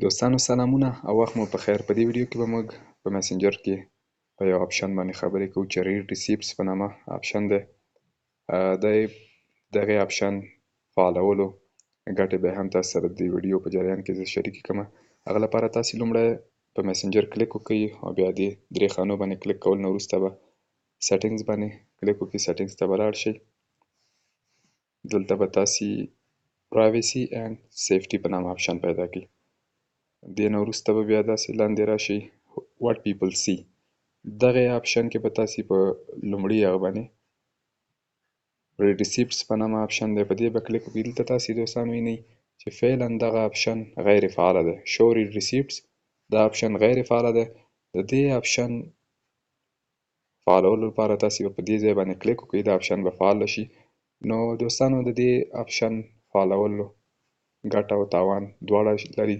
دوستانو سلامونه او وخت مو په خیر. په دې ویډیو کې به موږ په میسنجر کې په یو اپشن باندې خبرې کوو چې ریډ ریسیپټس په نامه اپشن دی. دغه اپشن فعالولو ګټې به هم تاسو سره د ویډیو په جریان کې زه شریکې کړم. هغه لپاره تاسې لومړی په میسنجر کلیک وکړئ او بیا دې درې خانو باندې کلیک کول نه وروسته به سیټینګز باندې کلیک وکړئ. سیټینګز ته به لاړ شئ. دلته به تاسې پرایویسي اینډ سیفټي په نامه اپشن پیدا کړئ. دې نه وروسته به بیا داسې لاندې راشئ what people see. دغه اپشن کې به تاسې په لومړي هغه باندې ریډ ریسیپټس په نامه اپشن دی، په دې به کلیک وکړئ. دلته تاسې دوستان وینئ چې فعلا دغه اپشن غیر فعاله دی. شو ریډ ریسیپټس دا اپشن غیر فعاله دی. د دې اپشن فعالولو لپاره تاسې به په دې ځای باندې کلیک وکړئ، دا اپشن به فعال شي. نو دوستانو د دې اپشن فعالولو ګټه او تاوان دواړه لري.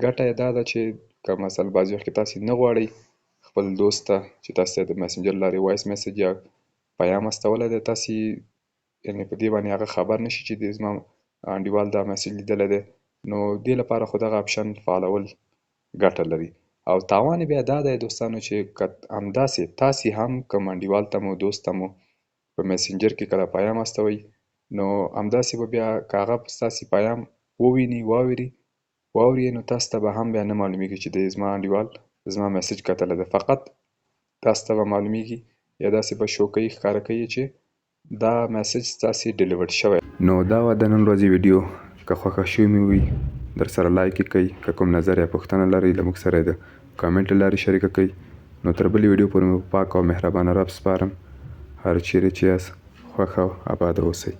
ګټه یې دا ده چې که مثلا بعضې وخت کې تاسې نه غواړئ خپل دوست ته چې تاسو ته د میسنجر لارې وایس میسج یا پیام استولی دی، تاسې یعنې په دې باندې هغه خبر نشي چې زما انډیوال دا میسج لیدلی دی. نو دې لپاره خو دغه اپشن فعالول ګټه لري. او تاوان یې بیا دا دی دوستانو چې که همداسې تاسې هم کوم انډیوال ته مو دوست ته مو په میسنجر کې کله پیام استوئ نو همداسې به بیا که هغه ستاسې پیام وویني واوري نو تاسو ته به هم بیا نه معلومیږي چې د زما انډیوال زما میسج کتلی دی. فقط تاسو ته به معلومیږي یا داسې به شو کوي ښکاره کوي چې دا میسج ستاسې ډیلیورډ شوی. نو دا وه د نن ورځې ویډیو. که خوښه شوې مې وي در سره لایک یې کړئ. که کوم نظر یا پوښتنه لرئ له موږ سره یې د کامنټ له لارې شریکه کړئ. نو تر بلې ویډیو پورې مې په پاک او مهربانه رب سپارم. هر چیرې چې یاست خوښ او اباد اوسئ.